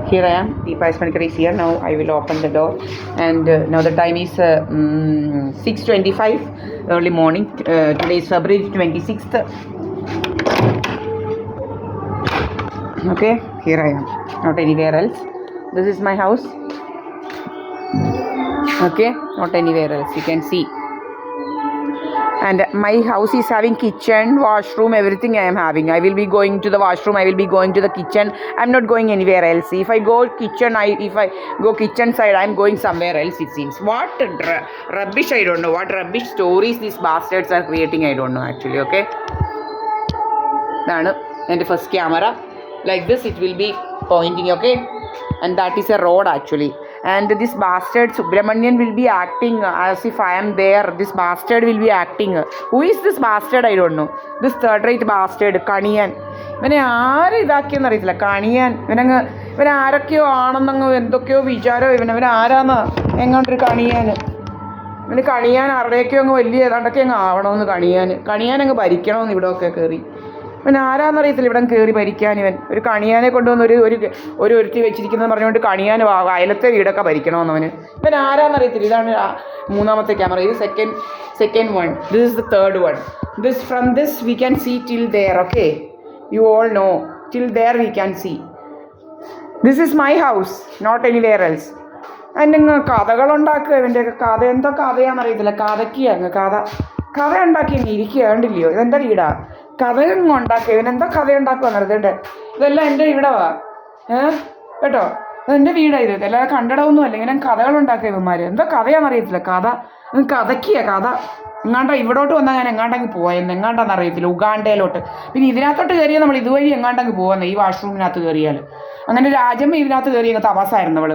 Here I am. Deepa Esmanikar is here. Now I will open the door, and now the time is 6:25 early morning. Today is February 26th. Okay, here I am. Not anywhere else. This is my house. Okay, not anywhere else. You can see. And my house is having kitchen, washroom, everything I am having. I will be going to the washroom, I will be going to the kitchen. I'm not going anywhere else. If I go kitchen, if I go kitchen side, I'm going somewhere else, it seems. What rubbish, I don't know. What rubbish stories these bastards are creating, I don't know actually, okay? And the first camera. Like this, it will be pointing, okay? And that is a road actually. And this bastard Subramanian will be acting as if I am there. This bastard will be acting. Who is this bastard? I don't know. This third-rate bastard, Kaniyan. ഇവനെ ആര് ഇതാക്കിയെന്ന് അറിയത്തില്ല. കണിയാൻ ഇവനെ ആരൊക്കെയോ ആണെന്നങ്ങ് എന്തൊക്കെയോ വിചാരമോ ഇവൻ ആരാന്ന് എങ്ങോട്ടൊരു കണിയാൻ. ഇവന് കണിയാൻ ആരുടെയൊക്കെയോ അങ്ങ് വലിയ ഏതാണ്ടൊക്കെ അങ്ങ് ആവണമെന്ന് കണിയാൻ അങ്ങ് ഭരിക്കണമെന്ന് ഇവിടെയൊക്കെ കയറി. ഇവൻ ആരാന്നറിയത്തില്ല ഇവിടെ കയറി ഭരിക്കാൻ. ഇവൻ ഒരു കണിയാനെ കൊണ്ടുവന്ന് ഒരു ഒരുത്തി വെച്ചിരിക്കുന്നത് പറഞ്ഞുകൊണ്ട് കണിയാൻ അയലത്തെ വീടൊക്കെ ഭരിക്കണമെന്നവന്. ഇവൻ ആരാന്നറിയത്തില്ല. ഇതാണ് മൂന്നാമത്തെ ക്യാമറ. ഇത് second one. This is the third one. From this we can see till there. Okay, you all know till there we can see. This is my house, not anywhere else. അതിൻ്റെ അങ്ങ് കഥകളുണ്ടാക്കുക. ഇവൻ്റെയൊക്കെ കഥ എന്തോ കഥയാണെന്നറിയത്തില്ല. കഥ ഉണ്ടാക്കി അങ്ങ് ഇരിക്കുക. കണ്ടില്ലയോ? ഇതെന്താ വീടാ? കഥ ഉണ്ടാക്കുക. ഇവനെന്തോ കഥ ഉണ്ടാക്കുകയെന്ന് അറിയത്തില്ല. ഇതെല്ലാം എൻ്റെ വീടവാ കേട്ടോ. അതെൻ്റെ വീടാണ് ഇത്. എല്ലാവരും കണ്ടിടമൊന്നും അല്ല. ഇങ്ങനെ കഥകളുണ്ടാക്കുക ഇവന്മാർ. എന്തോ കഥയാണെന്നറിയത്തില്ല. കഥ എങ്ങാണ്ടാ ഇവിടോട്ട് വന്നാൽ ഞാൻ എങ്ങാണ്ടങ്ങ് പോയെന്ന് എങ്ങാണ്ടാന്ന് അറിയത്തില്ല. ഉഗാണ്ടയിലോട്ട്. പിന്നെ ഇതിനകത്തോട്ട് കയറിയാൽ നമ്മൾ ഇതുവഴി എങ്ങാണ്ടങ്ങ് പോകുന്നത്. ഈ വാഷ്റൂമിനകത്ത് കയറിയാൽ അങ്ങനെ രാജമ്മ ഇതിനകത്ത് കയറി അങ്ങ് തപസ്സായിരുന്നു അവൾ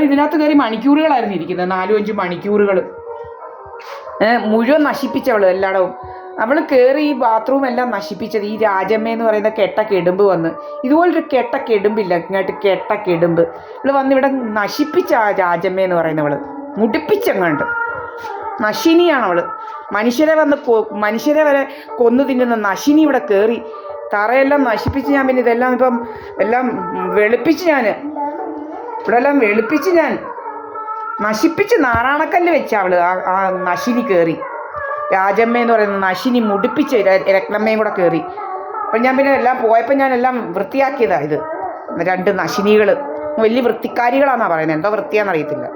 ഇതിനകത്ത് കയറി മണിക്കൂറുകളായിരുന്നു ഇരിക്കുന്നത്. 4-5 മണിക്കൂറുകൾ മുഴുവൻ നശിപ്പിച്ചവൾ എല്ലായിടവും. അവൾ കയറി ഈ ബാത്റൂം എല്ലാം നശിപ്പിച്ചത് ഈ രാജമ്മ എന്ന് പറയുന്ന കെടുമ്പ് വന്ന്. ഇതുപോലൊരു കെടുമ്പില്ല ഇങ്ങോട്ട് കെടുമ്പ്. ഇവൾ വന്ന് ഇവിടെ നശിപ്പിച്ച ആ രാജമ്മ എന്ന് പറയുന്നവൾ മുടിപ്പിച്ചങ്ങാണ്ട് നശിനിയാണ് അവൾ. മനുഷ്യരെ വരെ കൊന്നു തിന്നുന്ന നശിനി ഇവിടെ കയറി തറയെല്ലാം നശിപ്പിച്ച് ഞാൻ പിന്നെ ഇതെല്ലാം ഇപ്പം എല്ലാം വെളുപ്പിച്ച് ഞാൻ നശിപ്പിച്ച് നാറാണക്കല്ല് വെച്ച അവൾ ആ നശിനി കയറി. രാജമ്മ എന്ന് പറയുന്ന നശിനി മുടിപ്പിച്ച് രത്നമ്മയും കൂടെ കയറി. അപ്പം ഞാൻ പിന്നെ എല്ലാം പോയപ്പോൾ ഞാൻ എല്ലാം വൃത്തിയാക്കിയതാണ്. ഇത് 2 നശിനികൾ വലിയ വൃത്തിക്കാരികളാണെന്നാണ് പറയുന്നത്. എന്തോ വൃത്തിയാണെന്നറിയത്തില്ല.